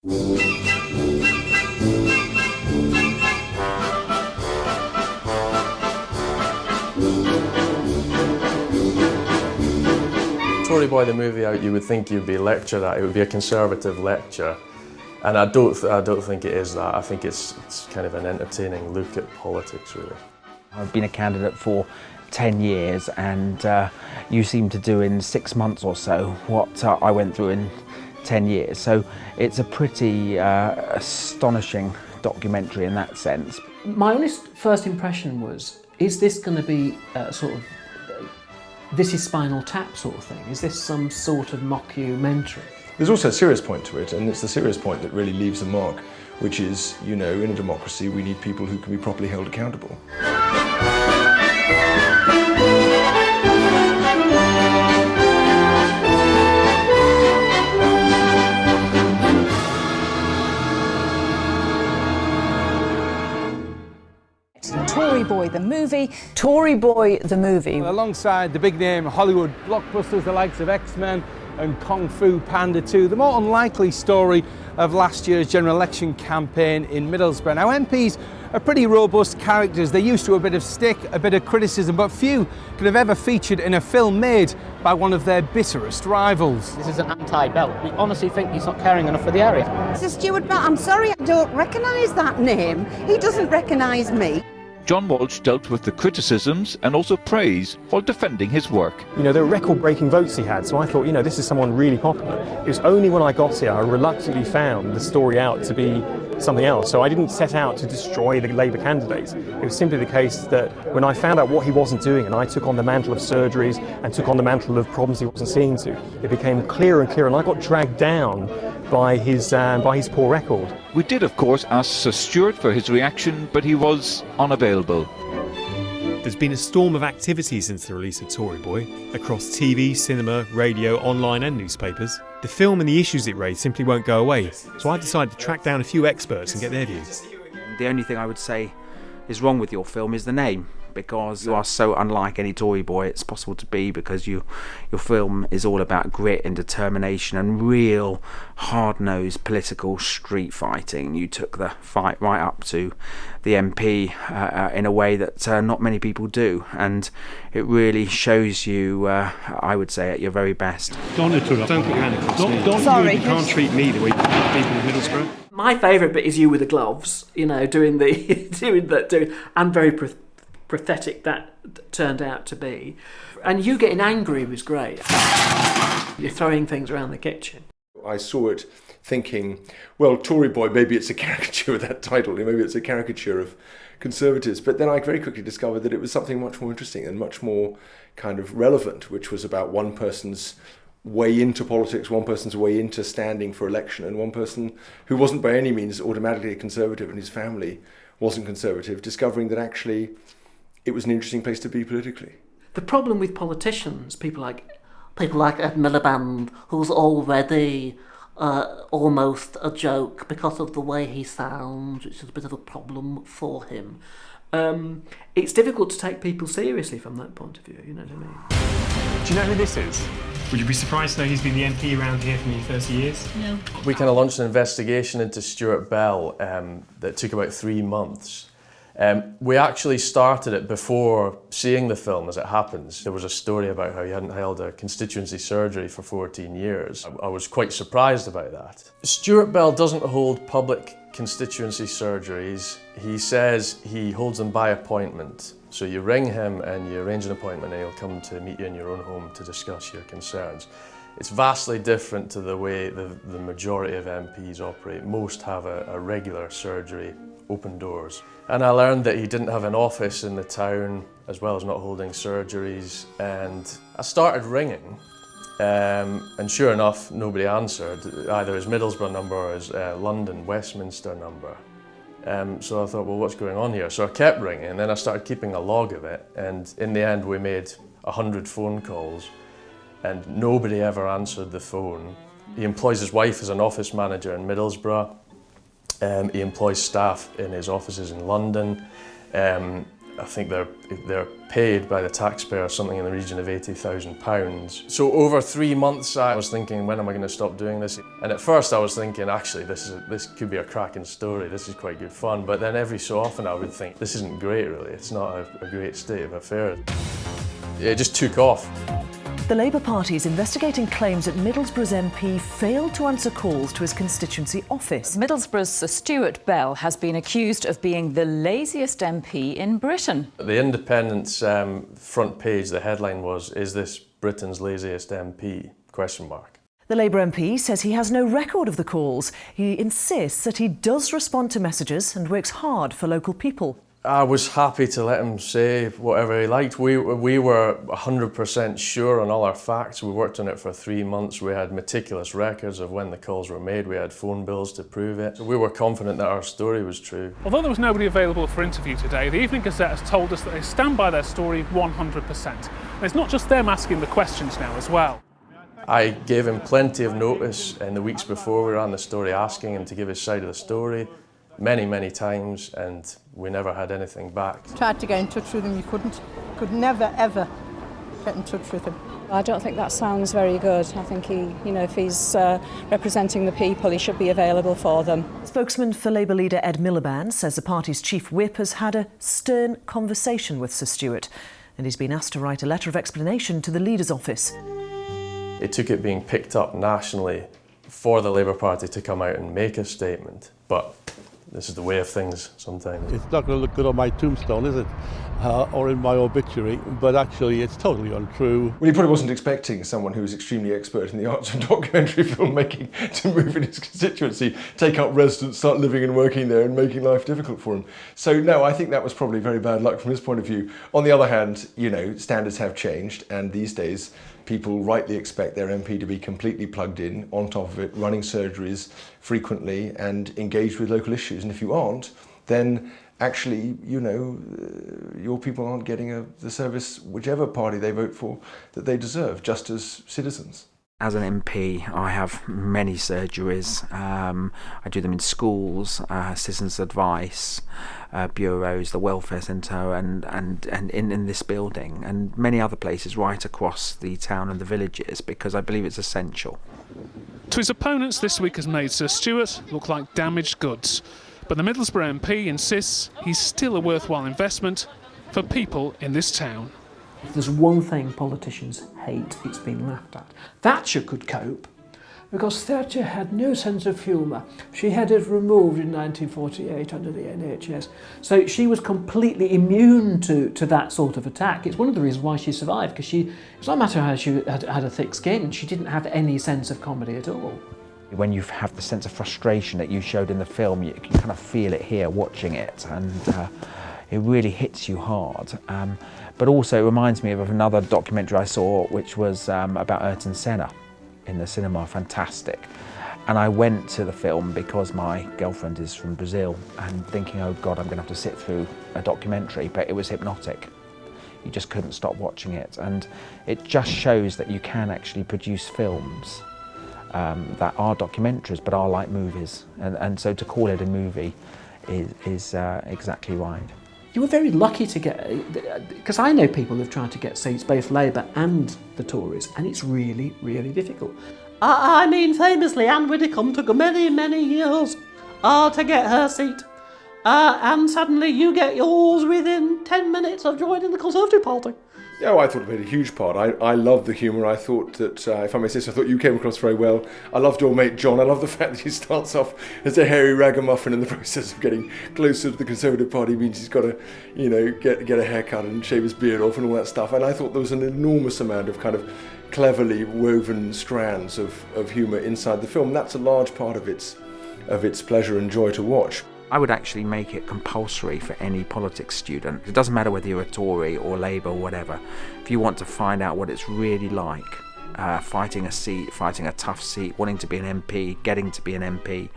Tory Boy the movie out, you would think you'd be lectured at. It would be a conservative lecture, and I don't think it is that. I think it's kind of an entertaining look at politics, really. I've been a candidate for 10 years, and you seem to do in 6 months or so what I went through in 10 years. So it's a pretty astonishing documentary in that sense. My honest first impression was, is this going to be sort of, this is Spinal Tap sort of thing? Is this some sort of mockumentary? There's also a serious point to it, and it's the serious point that really leaves a mark, which is, you know, in a democracy we need people who can be properly held accountable. Tory Boy the Movie. Tory Boy the Movie. Alongside the big name Hollywood blockbusters, the likes of X-Men and Kung Fu Panda 2, the more unlikely story of last year's general election campaign in Middlesbrough. Now, MPs are pretty robust characters. They're used to a bit of stick, a bit of criticism, but few could have ever featured in a film made by one of their bitterest rivals. This is an anti-Bell. We honestly think he's not caring enough for the area. Sir Stuart Bell, I'm sorry I don't recognise that name. He doesn't recognise me. John Walsh dealt with the criticisms and also praise while defending his work. You know, there were record-breaking votes he had, so I thought, you know, this is someone really popular. It was only when I got here I reluctantly found the story out to be something else. So I didn't set out to destroy the Labour candidate. It was simply the case that when I found out what he wasn't doing and I took on the mantle of surgeries and took on the mantle of problems he wasn't seeing to, it became clearer and clearer, and I got dragged down by his poor record. We did, of course, ask Sir Stuart for his reaction, but he was unavailable. There's been a storm of activity since the release of Tory Boy, across TV, cinema, radio, online and newspapers. The film and the issues it raised simply won't go away, so I decided to track down a few experts and get their views. The only thing I would say is wrong with your film is the name, because you are so unlike any Tory boy it's possible to be, because your film is all about grit and determination and real hard-nosed political street fighting. You took the fight right up to the MP in a way that not many people do, and it really shows you, I would say, at your very best. Don't put your hand across me. You can't treat me the way you treat people in Middlesbrough. My favourite bit is you with the gloves, you know, doing and very pathetic that turned out to be. And you getting angry was great. You're throwing things around the kitchen. I saw it thinking, well, Tory Boy, maybe it's a caricature of that title, maybe it's a caricature of Conservatives. But then I very quickly discovered that it was something much more interesting and much more kind of relevant, which was about one person's way into politics, one person's way into standing for election, and one person who wasn't by any means automatically a Conservative and his family wasn't Conservative, discovering that actually it was an interesting place to be politically. The problem with politicians, people like Ed Miliband, who's already almost a joke because of the way he sounds, which is a bit of a problem for him. It's difficult to take people seriously from that point of view, you know what I mean? Do you know who this is? Would you be surprised to know he's been the MP around here for nearly 30 years? No. We kind of launched an investigation into Stuart Bell that took about 3 months. We actually started it before seeing the film, as it happens. There was a story about how he hadn't held a constituency surgery for 14 years. I was quite surprised about that. Stuart Bell doesn't hold public constituency surgeries. He says he holds them by appointment. So you ring him and you arrange an appointment and he'll come to meet you in your own home to discuss your concerns. It's vastly different to the way the majority of MPs operate. Most have a regular surgery, open doors. And I learned that he didn't have an office in the town, as well as not holding surgeries. And I started ringing, and sure enough, nobody answered, either his Middlesbrough number or his London, Westminster number. So I thought, well, what's going on here? So I kept ringing, and then I started keeping a log of it. And in the end, we made 100 phone calls, and nobody ever answered the phone. He employs his wife as an office manager in Middlesbrough. He employs staff in his offices in London. I think they're paid by the taxpayer something in the region of £80,000. So over 3 months I was thinking, when am I going to stop doing this? And at first I was thinking, actually this could be a cracking story, this is quite good fun. But then every so often I would think, this isn't great really, it's not a great state of affairs. It just took off. The Labour Party is investigating claims that Middlesbrough's MP failed to answer calls to his constituency office. Middlesbrough's Sir Stuart Bell has been accused of being the laziest MP in Britain. The Independent's front page, the headline was, "Is this Britain's laziest MP?" ? The Labour MP says he has no record of the calls. He insists that he does respond to messages and works hard for local people. I was happy to let him say whatever he liked. We were 100% sure on all our facts. We worked on it for 3 months. We had meticulous records of when the calls were made. We had phone bills to prove it. So we were confident that our story was true. Although there was nobody available for interview today, the Evening Gazette has told us that they stand by their story 100%. And it's not just them asking the questions now as well. I gave him plenty of notice in the weeks before we ran the story, asking him to give his side of the story. Many times, and we never had anything back. Tried to get in touch with him, you couldn't. Could never, ever get in touch with him. I don't think that sounds very good. I think if he's representing the people, he should be available for them. Spokesman for Labour leader Ed Miliband says the party's chief whip has had a stern conversation with Sir Stuart, and he's been asked to write a letter of explanation to the leader's office. It took it being picked up nationally for the Labour Party to come out and make a statement, but this is the way of things sometimes. It's not going to look good on my tombstone, is it? Or in my obituary, but actually it's totally untrue. Well, he probably wasn't expecting someone who was extremely expert in the arts of documentary filmmaking to move in his constituency, take up residence, start living and working there and making life difficult for him. So no, I think that was probably very bad luck from his point of view. On the other hand, standards have changed, and these days people rightly expect their MP to be completely plugged in, on top of it, running surgeries frequently and engaged with local issues. And if you aren't, then actually, your people aren't getting the service, whichever party they vote for, that they deserve, just as citizens. As an MP, I have many surgeries. I do them in schools, citizens' advice, bureaus, the welfare centre, and in this building, and many other places right across the town and the villages, because I believe it's essential. To his opponents, this week has made Sir Stuart look like damaged goods. But the Middlesbrough MP insists he's still a worthwhile investment for people in this town. If there's one thing politicians hate, it's being laughed at. Thatcher could cope, because Thatcher had no sense of humour. She had it removed in 1948 under the NHS. So she was completely immune to that sort of attack. It's one of the reasons why she survived, because it's not a matter how she had a thick skin, she didn't have any sense of comedy at all. When you have the sense of frustration that you showed in the film, you kind of feel it here watching it, and it really hits you hard. But also it reminds me of another documentary I saw, which was about Ayrton Senna in the cinema, fantastic. And I went to the film because my girlfriend is from Brazil, and thinking, oh God, I'm going to have to sit through a documentary, but it was hypnotic. You just couldn't stop watching it, and it just shows that you can actually produce films that are documentaries but are like movies, and so to call it a movie is exactly right. You were very lucky to get, because I know people who've tried to get seats, both Labour and the Tories, and it's really, really difficult. I mean, famously, Anne Widdecombe took many years to get her seat, and suddenly you get yours within 10 minutes of joining the Conservative Party. Oh, I thought it played a huge part. I loved the humour. I thought that, if I may say so, I thought you came across very well. I loved your mate John. I love the fact that he starts off as a hairy ragamuffin, in the process of getting closer to the Conservative Party means he's got to, get a haircut and shave his beard off and all that stuff. And I thought there was an enormous amount of kind of cleverly woven strands of humour inside the film. That's a large part of its pleasure and joy to watch. I would actually make it compulsory for any politics student. It doesn't matter whether you're a Tory or Labour or whatever. If you want to find out what it's really like, fighting a seat, fighting a tough seat, wanting to be an MP, getting to be an MP,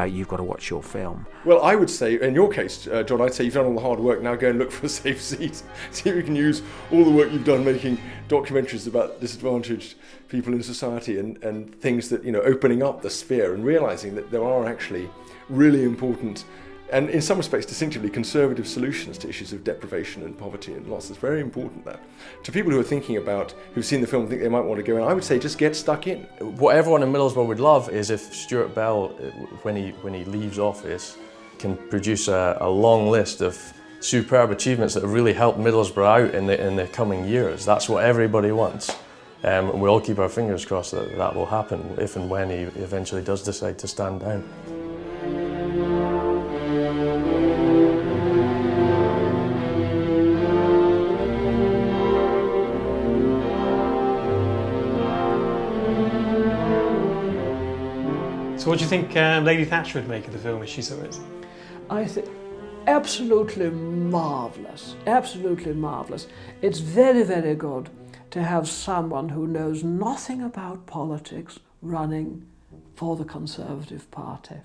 you've got to watch your film. Well, I would say, in your case, John, I'd say you've done all the hard work, now go and look for a safe seat. See if you can use all the work you've done making documentaries about disadvantaged people in society and things that, opening up the sphere and realising that there are actually really important and in some respects distinctively conservative solutions to issues of deprivation and poverty and loss. It's very important that to people who are thinking about, who've seen the film and think they might want to go in, I would say just get stuck in. What everyone in Middlesbrough would love is if Stuart Bell, when he leaves office, can produce a long list of superb achievements that have really helped Middlesbrough out in the coming years. That's what everybody wants. And we all keep our fingers crossed that that will happen if and when he eventually does decide to stand down. So what do you think Lady Thatcher would make of the film as she saw it? I think absolutely marvellous, absolutely marvellous. It's very, very good to have someone who knows nothing about politics running for the Conservative Party.